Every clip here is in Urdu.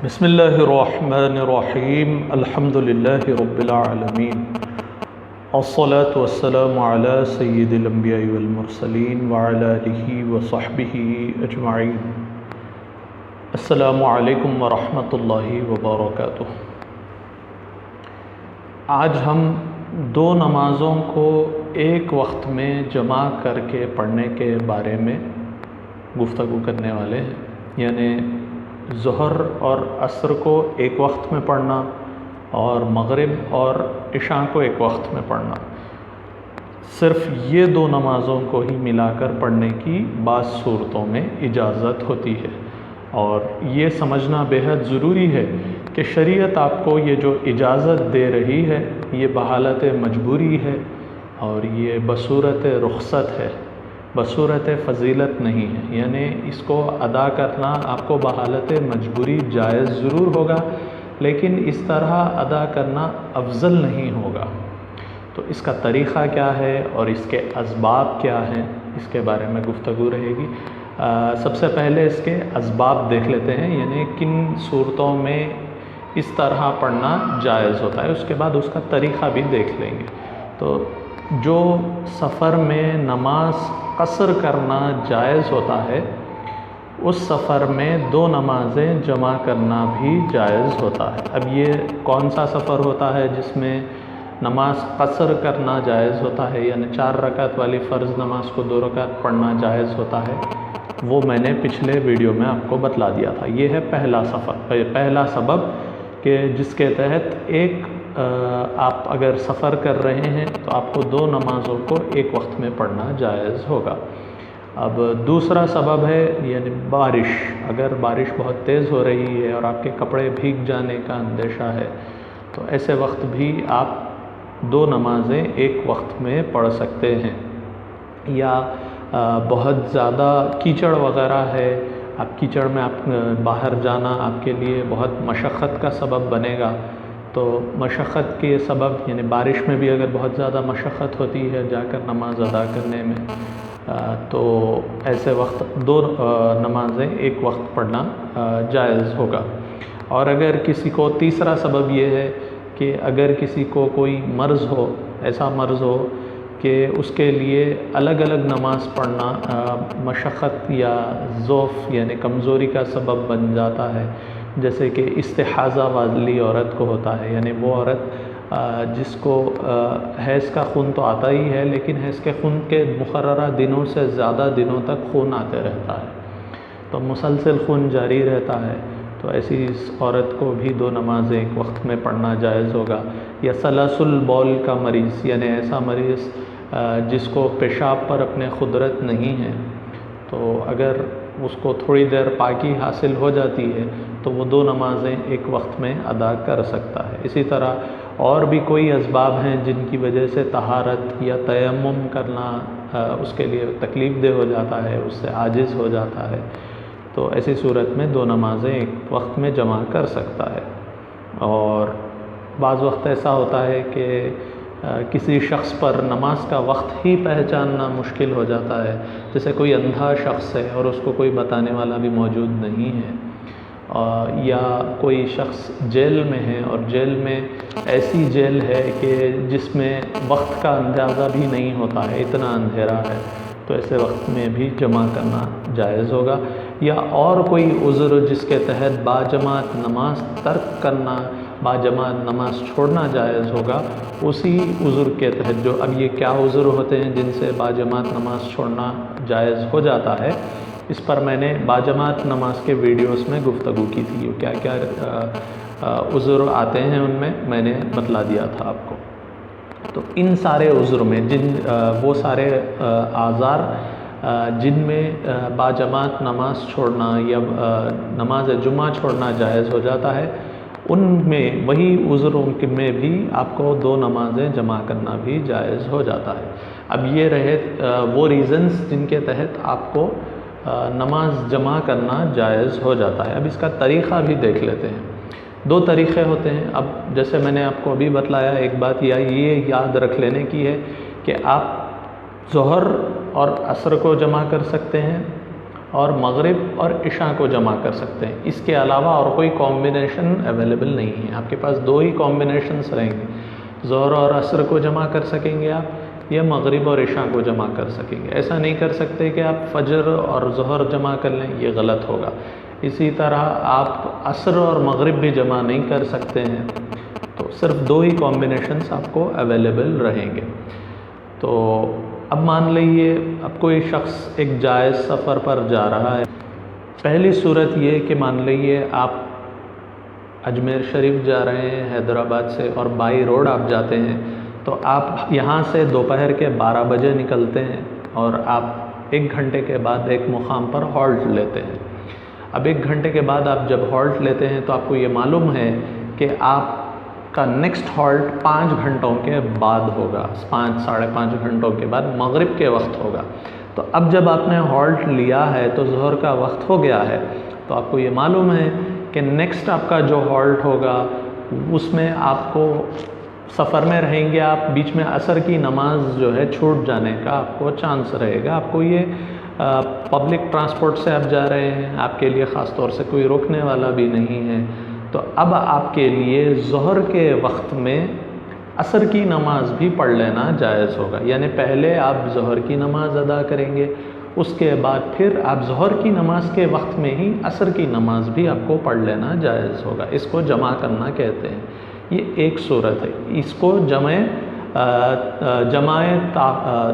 بسم اللہ الرحمن الرحیم الحمد للہ رب العالمین الصلاة والسلام علی سید الانبیاء والمرسلین وعلی آلہ وصحبہ اجمعین۔ السلام علیکم ورحمۃ اللہ وبرکاتہ۔ آج ہم دو نمازوں کو ایک وقت میں جمع کر کے پڑھنے کے بارے میں گفتگو کرنے والے ہیں، یعنی ظہر اور عصر کو ایک وقت میں پڑھنا اور مغرب اور عشاء کو ایک وقت میں پڑھنا۔ صرف یہ دو نمازوں کو ہی ملا کر پڑھنے کی بعض صورتوں میں اجازت ہوتی ہے، اور یہ سمجھنا بے حد ضروری ہے کہ شریعت آپ کو یہ جو اجازت دے رہی ہے یہ بحالت مجبوری ہے، اور یہ بصورت رخصت ہے، بصورت فضیلت نہیں ہے۔ یعنی اس کو ادا کرنا آپ کو بحالت مجبوری جائز ضرور ہوگا، لیکن اس طرح ادا کرنا افضل نہیں ہوگا۔ تو اس کا طریقہ کیا ہے اور اس کے اسباب کیا ہیں، اس کے بارے میں گفتگو رہے گی۔ سب سے پہلے اس کے اسباب دیکھ لیتے ہیں، یعنی کن صورتوں میں اس طرح پڑھنا جائز ہوتا ہے، اس کے بعد اس کا طریقہ بھی دیکھ لیں گے۔ تو جو سفر میں نماز قصر کرنا جائز ہوتا ہے، اس سفر میں دو نمازیں جمع کرنا بھی جائز ہوتا ہے۔ اب یہ کون سا سفر ہوتا ہے جس میں نماز قصر کرنا جائز ہوتا ہے، یعنی 4 رکعت والی فرض نماز کو 2 رکعت پڑھنا جائز ہوتا ہے، وہ میں نے پچھلے ویڈیو میں آپ کو بتلا دیا تھا۔ یہ ہے پہلا سبب کہ جس کے تحت آپ اگر سفر کر رہے ہیں تو آپ کو 2 نمازوں کو ایک وقت میں پڑھنا جائز ہوگا۔ اب دوسرا سبب ہے یعنی بارش۔ اگر بارش بہت تیز ہو رہی ہے اور آپ کے کپڑے بھیگ جانے کا اندیشہ ہے تو ایسے وقت بھی آپ 2 نمازیں ایک وقت میں پڑھ سکتے ہیں۔ یا بہت زیادہ کیچڑ وغیرہ ہے، آپ کیچڑ میں باہر جانا آپ کے لیے بہت مشقت کا سبب بنے گا، تو مشقت کے سبب یعنی بارش میں بھی اگر بہت زیادہ مشقت ہوتی ہے جا کر نماز ادا کرنے میں، تو ایسے وقت 2 نمازیں ایک وقت پڑھنا جائز ہوگا۔ اور اگر کسی کو تیسرا سبب یہ ہے کہ اگر کسی کو کوئی مرض ہو، ایسا مرض ہو کہ اس کے لیے الگ الگ نماز پڑھنا مشقت یا ضعف یعنی کمزوری کا سبب بن جاتا ہے، جیسے کہ استحاضہ والی عورت کو ہوتا ہے، یعنی وہ عورت جس کو حیض کا خون تو آتا ہی ہے، لیکن حیض کے خون کے مقررہ دنوں سے زیادہ دنوں تک خون آتے رہتا ہے، تو مسلسل خون جاری رہتا ہے، تو ایسی اس عورت کو بھی 2 نمازیں ایک وقت میں پڑھنا جائز ہوگا۔ یا سلاسل بول کا مریض، یعنی ایسا مریض جس کو پیشاب پر اپنے قدرت نہیں ہے، تو اگر اس کو تھوڑی دیر پاکی حاصل ہو جاتی ہے تو وہ 2 نمازیں ایک وقت میں ادا کر سکتا ہے۔ اسی طرح اور بھی کوئی اسباب ہیں جن کی وجہ سے طہارت یا تیمم کرنا اس کے لیے تکلیف دہ ہو جاتا ہے، اس سے عاجز ہو جاتا ہے، تو ایسی صورت میں 2 نمازیں ایک وقت میں جمع کر سکتا ہے۔ اور بعض وقت ایسا ہوتا ہے کہ کسی شخص پر نماز کا وقت ہی پہچاننا مشکل ہو جاتا ہے، جیسے کوئی اندھا شخص ہے اور اس کو کوئی بتانے والا بھی موجود نہیں ہے، یا کوئی شخص جیل میں ہے اور جیل میں ایسی جیل ہے کہ جس میں وقت کا اندازہ بھی نہیں ہوتا ہے، اتنا اندھیرا ہے، تو ایسے وقت میں بھی جمع کرنا جائز ہوگا۔ یا اور کوئی عذر جس کے تحت باجماعت نماز ترک کرنا، باجماعت نماز چھوڑنا جائز ہوگا، اسی عذر کے تحت اب یہ کیا عذر ہوتے ہیں جن سے باجماعت نماز چھوڑنا جائز ہو جاتا ہے، اس پر میں نے باجماعت نماز کے ویڈیوز میں گفتگو کی تھی، کیا کیا عذر آتے ہیں ان میں نے بتلا دیا تھا آپ کو۔ تو ان سارے عذر میں وہ سارے اعذار جن میں باجماعت نماز چھوڑنا یا نماز جمعہ چھوڑنا جائز ہو جاتا ہے، ان میں وہی عذروں میں بھی آپ کو 2 نمازیں جمع کرنا بھی جائز ہو جاتا ہے۔ اب یہ رہے وہ ریزنز جن کے تحت آپ کو نماز جمع کرنا جائز ہو جاتا ہے۔ اب اس کا طریقہ بھی دیکھ لیتے ہیں۔ 2 طریقے ہوتے ہیں۔ اب جیسے میں نے آپ کو ابھی بتلایا، ایک بات یہ یاد رکھ لینے کی ہے کہ آپ ظہر اور عصر کو جمع کر سکتے ہیں، اور مغرب اور عشاء کو جمع کر سکتے ہیں. اس کے علاوہ اور کوئی کمبینیشن اویلیبل نہیں ہے. آپ کے پاس 2 ہی کمبینیشنس رہیں گے. ظہر اور عصر کو جمع کر سکیں گے آپ، یا مغرب اور عشاء کو جمع کر سکیں گے. ایسا نہیں کر سکتے کہ آپ فجر اور ظہر جمع کر لیں، یہ غلط ہوگا. اسی طرح آپ عصر اور مغرب بھی جمع نہیں کر سکتے ہیں. تو صرف 2 ہی کمبینیشنس آپ کو اویلیبل رہیں گے. تو اب مان لیجیے اب کوئی شخص ایک جائز سفر پر جا رہا ہے. پہلی صورت یہ کہ مان لیجیے آپ اجمیر شریف جا رہے ہیں حیدرآباد سے، اور بائی روڈ آپ جاتے ہیں، تو آپ یہاں سے دوپہر کے 12 بجے نکلتے ہیں اور آپ 1 گھنٹے کے بعد ایک مقام پر ہالٹ لیتے ہیں. اب 1 گھنٹے کے بعد آپ جب ہالٹ لیتے ہیں تو آپ کو یہ معلوم ہے کہ آپ کا نیکسٹ ہالٹ 5 گھنٹوں کے بعد ہوگا، 5 ساڑھے 5 گھنٹوں کے بعد مغرب کے وقت ہوگا. تو اب جب آپ نے ہالٹ لیا ہے تو ظہر کا وقت ہو گیا ہے، تو آپ کو یہ معلوم ہے کہ نیکسٹ آپ کا جو ہالٹ ہوگا اس میں آپ کو سفر میں رہیں گے آپ، بیچ میں عصر کی نماز جو ہے چھوٹ جانے کا آپ کو چانس رہے گا. آپ کو یہ پبلک ٹرانسپورٹ سے آپ جا رہے ہیں، آپ کے لیے خاص طور سے کوئی روکنے والا بھی نہیں ہے. تو اب آپ کے لیے ظہر کے وقت میں عصر کی نماز بھی پڑھ لینا جائز ہوگا. یعنی پہلے آپ ظہر کی نماز ادا کریں گے، اس کے بعد پھر آپ ظہر کی نماز کے وقت میں ہی عصر کی نماز بھی آپ کو پڑھ لینا جائز ہوگا. اس کو جمع کرنا کہتے ہیں. یہ ایک صورت ہے. اس کو جمع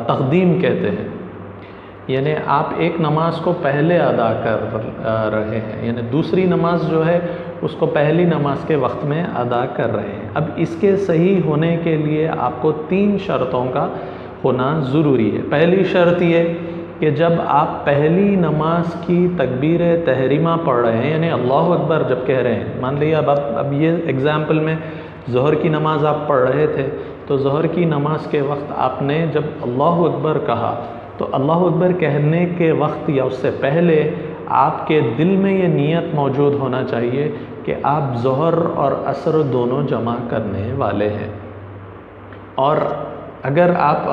تقدیم کہتے ہیں. یعنی آپ ایک نماز کو پہلے ادا کر رہے ہیں، یعنی دوسری نماز جو ہے اس کو پہلی نماز کے وقت میں ادا کر رہے ہیں. اب اس کے صحیح ہونے کے لیے آپ کو 3 شرطوں کا ہونا ضروری ہے. پہلی شرط یہ کہ جب آپ پہلی نماز کی تکبیر تحریمہ پڑھ رہے ہیں، یعنی اللہ اکبر جب کہہ رہے ہیں، مان لیجیے اب یہ ایگزامپل میں ظہر کی نماز آپ پڑھ رہے تھے، تو ظہر کی نماز کے وقت آپ نے جب اللہ اکبر کہا، تو اللہ اکبر کہنے کے وقت یا اس سے پہلے آپ کے دل میں یہ نیت موجود ہونا چاہیے کہ آپ ظہر اور عصر دونوں جمع کرنے والے ہیں. اور اگر آپ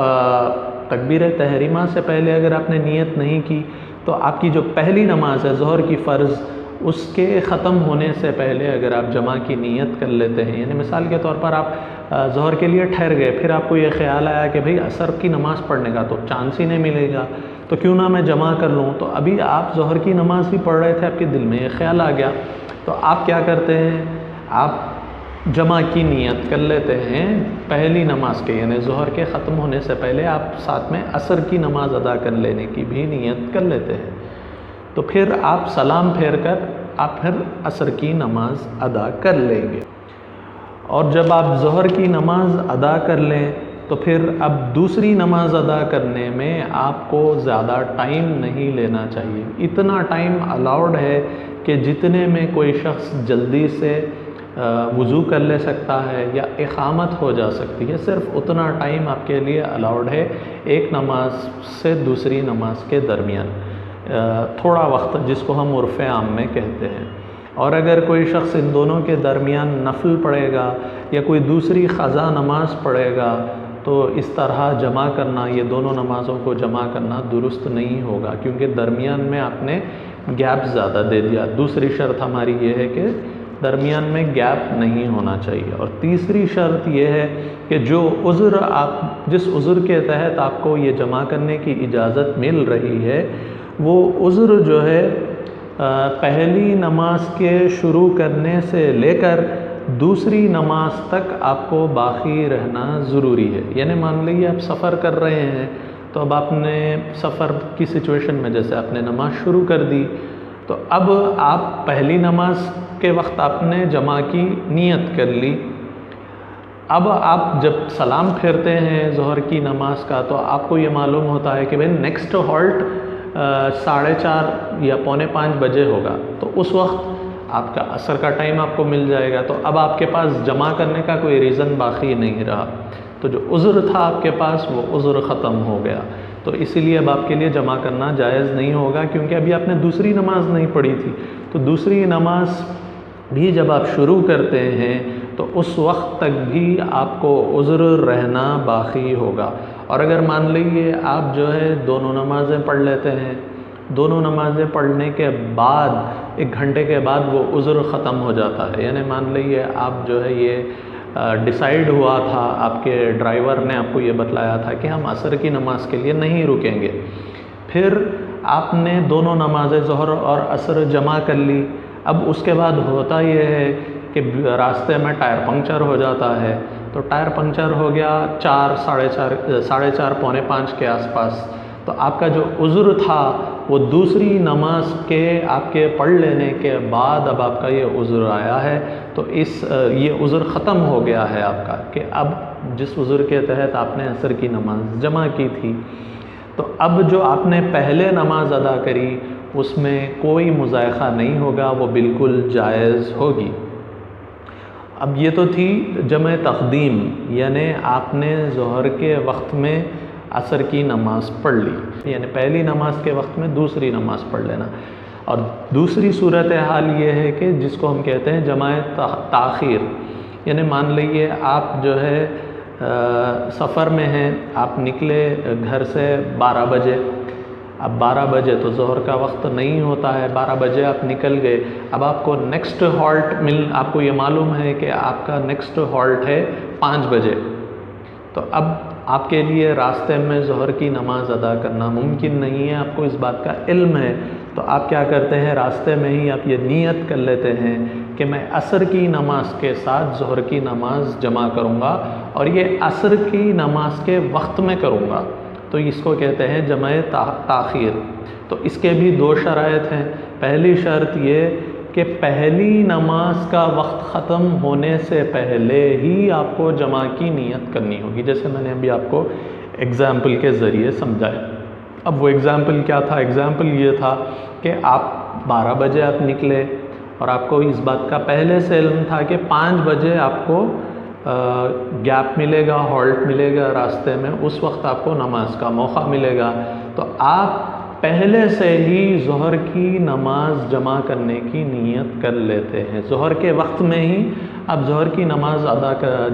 تکبیر تحریمہ سے پہلے اگر آپ نے نیت نہیں کی، تو آپ کی جو پہلی نماز ہے ظہر کی فرض، اس کے ختم ہونے سے پہلے اگر آپ جمع کی نیت کر لیتے ہیں، یعنی مثال کے طور پر آپ ظہر کے لیے ٹھہر گئے، پھر آپ کو یہ خیال آیا کہ بھئی عصر کی نماز پڑھنے کا تو چانس ہی نہیں ملے گا، تو کیوں نہ میں جمع کر لوں. تو ابھی آپ ظہر کی نماز بھی پڑھ رہے تھے، آپ کے دل میں یہ خیال آ گیا، تو آپ کیا کرتے ہیں، آپ جمع کی نیت کر لیتے ہیں پہلی نماز کے، یعنی ظہر کے ختم ہونے سے پہلے آپ ساتھ میں عصر کی نماز ادا کر لینے کی بھی نیت کر لیتے ہیں. تو پھر آپ سلام پھیر کر آپ پھر عصر کی نماز ادا کر لیں گے. اور جب آپ ظہر کی نماز ادا کر لیں تو پھر اب دوسری نماز ادا کرنے میں آپ کو زیادہ ٹائم نہیں لینا چاہیے. اتنا ٹائم الاؤڈ ہے کہ جتنے میں کوئی شخص جلدی سے وضو کر لے سکتا ہے یا اقامت ہو جا سکتی ہے، صرف اتنا ٹائم آپ کے لیے الاؤڈ ہے ایک نماز سے دوسری نماز کے درمیان، تھوڑا وقت جس کو ہم عرف عام میں کہتے ہیں. اور اگر کوئی شخص ان دونوں کے درمیان نفل پڑھے گا یا کوئی دوسری قضا نماز پڑھے گا، تو اس طرح جمع کرنا، یہ دونوں نمازوں کو جمع کرنا درست نہیں ہوگا، کیونکہ درمیان میں آپ نے گیپ زیادہ دے دیا. دوسری شرط ہماری یہ ہے کہ درمیان میں گیپ نہیں ہونا چاہیے. اور تیسری شرط یہ ہے کہ جو عذر جس عذر کے تحت آپ کو یہ جمع کرنے کی اجازت مل رہی ہے، وہ عذر جو ہے پہلی نماز کے شروع کرنے سے لے کر دوسری نماز تک آپ کو باقی رہنا ضروری ہے. یعنی مان لیجیے آپ سفر کر رہے ہیں، تو اب آپ نے سفر کی سچویشن میں جیسے آپ نے نماز شروع کر دی، تو اب آپ پہلی نماز کے وقت آپ نے جمع کی نیت کر لی. اب آپ جب سلام پھیرتے ہیں ظہر کی نماز کا، تو آپ کو یہ معلوم ہوتا ہے کہ بھئی نیکسٹ ہالٹ 4:30 یا 4:45 بجے ہوگا، تو اس وقت آپ کا عصر کا ٹائم آپ کو مل جائے گا. تو اب آپ کے پاس جمع کرنے کا کوئی ریزن باقی نہیں رہا، تو جو عذر تھا آپ کے پاس وہ عذر ختم ہو گیا. تو اسی لیے اب آپ کے لیے جمع کرنا جائز نہیں ہوگا، کیونکہ ابھی آپ نے دوسری نماز نہیں پڑھی تھی. تو دوسری نماز بھی جب آپ شروع کرتے ہیں تو اس وقت تک بھی آپ کو عذر رہنا باقی ہوگا. اور اگر مان لیجیے آپ جو ہے دونوں نمازیں پڑھ لیتے ہیں، دونوں نمازیں پڑھنے کے بعد 1 گھنٹے کے بعد وہ عذر ختم ہو جاتا ہے. یعنی مان لیجیے آپ جو ہے یہ ڈیسائیڈ ہوا تھا، آپ کے ڈرائیور نے آپ کو یہ بتلایا تھا کہ ہم عصر کی نماز کے لیے نہیں رکیں گے. پھر آپ نے دونوں نمازیں ظہر اور عصر جمع کر لی. اب اس کے بعد ہوتا یہ ہے کہ راستے میں ٹائر پنکچر ہو جاتا ہے. تو ٹائر پنکچر ہو گیا 4، 4:30 پونے 5 کے آس پاس. تو آپ کا جو عذر تھا وہ دوسری نماز کے آپ کے پڑھ لینے کے بعد اب آپ کا یہ عذر آیا ہے. تو یہ عذر ختم ہو گیا ہے آپ کا، کہ اب جس عذر کے تحت آپ نے عصر کی نماز جمع کی تھی، تو اب جو آپ نے پہلے نماز ادا کری اس میں کوئی مضائقہ نہیں ہوگا، وہ بالکل جائز ہوگی. اب یہ تو تھی جمع تقدیم، یعنی آپ نے ظہر کے وقت میں عصر کی نماز پڑھ لی، یعنی پہلی نماز کے وقت میں دوسری نماز پڑھ لینا. اور دوسری صورتحال یہ ہے کہ جس کو ہم کہتے ہیں جمع تاخیر. یعنی مان لیجیے آپ جو ہے سفر میں ہیں، آپ نکلے گھر سے 12 بجے. اب 12 بجے تو ظہر کا وقت نہیں ہوتا ہے، 12 بجے آپ نکل گئے. اب آپ کو نیکسٹ ہالٹ آپ کو یہ معلوم ہے کہ آپ کا نیکسٹ ہالٹ ہے 5 بجے. تو اب آپ کے لیے راستے میں ظہر کی نماز ادا کرنا ممکن نہیں ہے، آپ کو اس بات کا علم ہے. تو آپ کیا کرتے ہیں، راستے میں ہی آپ یہ نیت کر لیتے ہیں کہ میں عصر کی نماز کے ساتھ ظہر کی نماز جمع کروں گا، اور یہ عصر کی نماز کے وقت میں کروں گا. تو اس کو کہتے ہیں جمع تاخیر. تو اس کے بھی 2 شرائط ہیں. پہلی شرط یہ کہ پہلی نماز کا وقت ختم ہونے سے پہلے ہی آپ کو جمع کی نیت کرنی ہوگی، جیسے میں نے ابھی آپ کو ایگزامپل کے ذریعے سمجھایا. اب وہ ایگزامپل کیا تھا؟ ایگزامپل یہ تھا کہ آپ 12 بجے آپ نکلے، اور آپ کو اس بات کا پہلے سے علم تھا کہ 5 بجے آپ کو گیپ ملے گا، ہالٹ ملے گا راستے میں، اس وقت آپ کو نماز کا موقع ملے گا. تو آپ پہلے سے ہی ظہر کی نماز جمع کرنے کی نیت کر لیتے ہیں. ظہر کے وقت میں ہی آپ ظہر کی نماز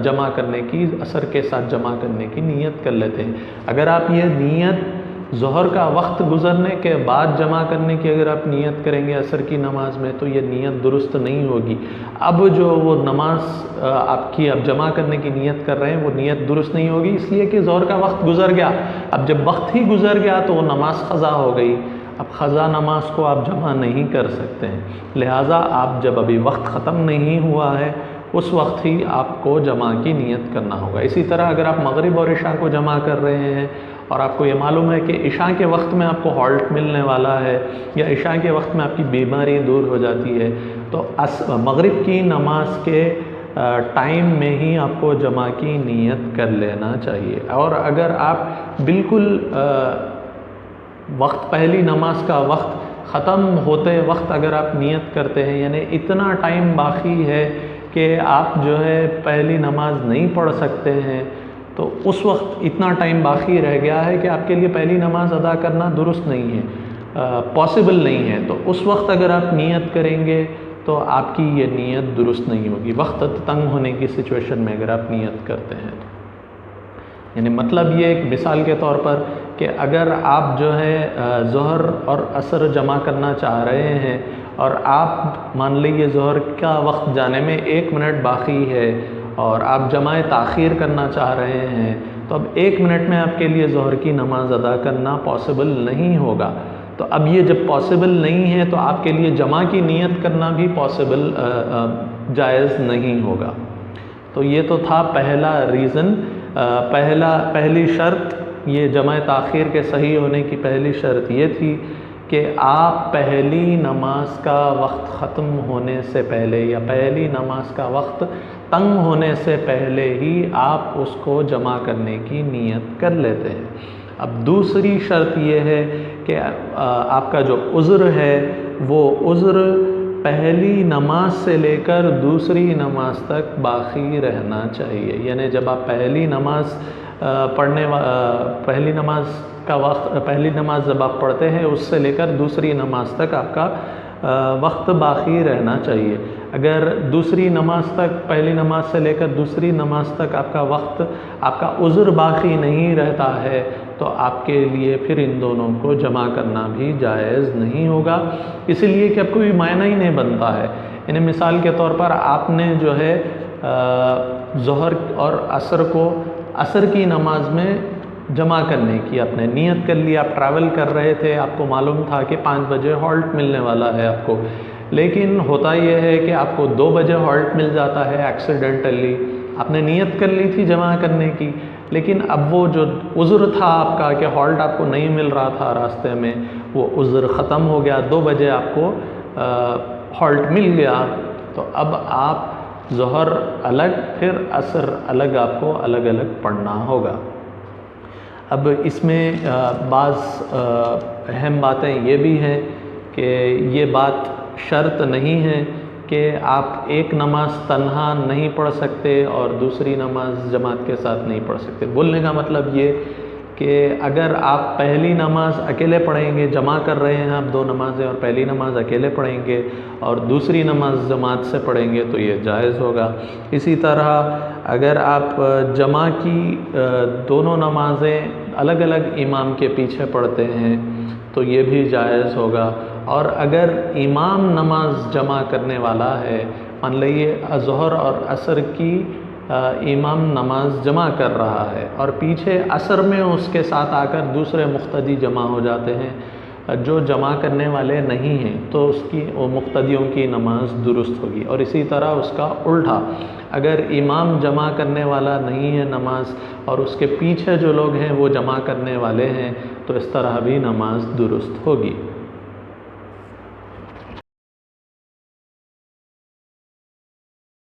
جمع کرنے کی، عصر کے ساتھ جمع کرنے کی نیت کر لیتے ہیں. اگر آپ یہ نیت ظہر کا وقت گزرنے کے بعد جمع کرنے کی اگر آپ نیت کریں گے عصر کی نماز میں، تو یہ نیت درست نہیں ہوگی. اب جو وہ نماز آپ کی اب جمع کرنے کی نیت کر رہے ہیں، وہ نیت درست نہیں ہوگی، اس لیے کہ ظہر کا وقت گزر گیا. اب جب وقت ہی گزر گیا تو وہ نماز قضا ہو گئی. اب قضا نماز کو آپ جمع نہیں کر سکتے ہیں، لہٰذا آپ جب ابھی وقت ختم نہیں ہوا ہے اس وقت ہی آپ کو جمع کی نیت کرنا ہوگا. اسی طرح اگر آپ مغرب اور عشاء کو جمع کر رہے ہیں اور آپ کو یہ معلوم ہے کہ عشاء کے وقت میں آپ کو ہالٹ ملنے والا ہے، یا عشاء کے وقت میں آپ کی بیماری دور ہو جاتی ہے، تو مغرب کی نماز کے ٹائم میں ہی آپ کو جمع کی نیت کر لینا چاہیے. اور اگر آپ بالکل پہلی نماز کا وقت ختم ہوتے وقت اگر آپ نیت کرتے ہیں، یعنی اتنا ٹائم باقی ہے کہ آپ جو ہے پہلی نماز نہیں پڑھ سکتے ہیں، تو اس وقت اتنا ٹائم باقی رہ گیا ہے کہ آپ کے لیے پہلی نماز ادا کرنا درست نہیں ہے، پاسبل نہیں ہے. تو اس وقت اگر آپ نیت کریں گے تو آپ کی یہ نیت درست نہیں ہوگی. وقت تنگ ہونے کی سچویشن میں اگر آپ نیت کرتے ہیں تو، یعنی مطلب یہ ایک مثال کے طور پر کہ اگر آپ جو ہے ظہر اور عصر جمع کرنا چاہ رہے ہیں، اور آپ مان لیجیے ظہر کا وقت جانے میں 1 منٹ باقی ہے اور آپ جمع تاخیر کرنا چاہ رہے ہیں، تو اب 1 منٹ میں آپ کے لیے ظہر کی نماز ادا کرنا پاسبل نہیں ہوگا. تو اب یہ جب پاسبل نہیں ہے تو آپ کے لیے جمع کی نیت کرنا بھی پاسبل جائز نہیں ہوگا. تو یہ تو تھا پہلا ریزن، پہلی شرط. یہ جمع تاخیر کے صحیح ہونے کی پہلی شرط یہ تھی کہ آپ پہلی نماز کا وقت ختم ہونے سے پہلے یا پہلی نماز کا وقت تنگ ہونے سے پہلے ہی آپ اس کو جمع کرنے کی نیت کر لیتے ہیں. اب دوسری شرط یہ ہے کہ آپ کا جو عذر ہے وہ عذر پہلی نماز سے لے کر دوسری نماز تک باقی رہنا چاہیے. یعنی جب آپ پہلی نماز پہلی نماز جب آپ پڑھتے ہیں اس سے لے کر دوسری نماز تک آپ کا وقت باقی رہنا چاہیے۔ اگر دوسری نماز تک، پہلی نماز سے لے کر دوسری نماز تک آپ کا وقت، آپ کا عذر باقی نہیں رہتا ہے تو آپ کے لیے پھر ان دونوں کو جمع کرنا بھی جائز نہیں ہوگا، اس لیے کہ اب کوئی معنی ہی نہیں بنتا ہے۔ یعنی مثال کے طور پر آپ نے جو ہے ظہر اور عصر کو عصر کی نماز میں جمع کرنے کی آپ نے نیت کر لی، آپ ٹریول کر رہے تھے، آپ کو معلوم تھا کہ 5 بجے ہالٹ ملنے والا ہے آپ کو، لیکن ہوتا یہ ہے کہ آپ کو 2 بجے ہالٹ مل جاتا ہے ایکسیڈنٹلی۔ آپ نے نیت کر لی تھی جمع کرنے کی، لیکن اب وہ جو عذر تھا آپ کا کہ ہالٹ آپ کو نہیں مل رہا تھا راستے میں، وہ عذر ختم ہو گیا، 2 بجے آپ کو ہالٹ مل گیا، تو اب آپ ظہر الگ پھر عصر الگ آپ کو الگ الگ پڑھنا ہوگا۔ اب اس میں بعض اہم باتیں یہ بھی ہیں کہ یہ بات شرط نہیں ہے کہ آپ ایک نماز تنہا نہیں پڑھ سکتے اور دوسری نماز جماعت کے ساتھ نہیں پڑھ سکتے۔ بولنے کا مطلب یہ کہ اگر آپ پہلی نماز اکیلے پڑھیں گے، جمع کر رہے ہیں آپ 2 نمازیں اور پہلی نماز اکیلے پڑھیں گے اور دوسری نماز جماعت سے پڑھیں گے تو یہ جائز ہوگا۔ اسی طرح اگر آپ جمع کی دونوں نمازیں الگ الگ امام کے پیچھے پڑھتے ہیں تو یہ بھی جائز ہوگا، اور اگر امام نماز جمع کرنے والا ہے، مان لیے ظہر اور عصر کی امام نماز جمع کر رہا ہے اور پیچھے عصر میں اس کے ساتھ آ کر دوسرے مقتدی جمع ہو جاتے ہیں جو جمع کرنے والے نہیں ہیں، تو اس کی وہ مقتدیوں کی نماز درست ہوگی۔ اور اسی طرح اس کا الٹا، اگر امام جمع کرنے والا نہیں ہے نماز اور اس کے پیچھے جو لوگ ہیں وہ جمع کرنے والے ہیں تو اس طرح بھی نماز درست ہوگی۔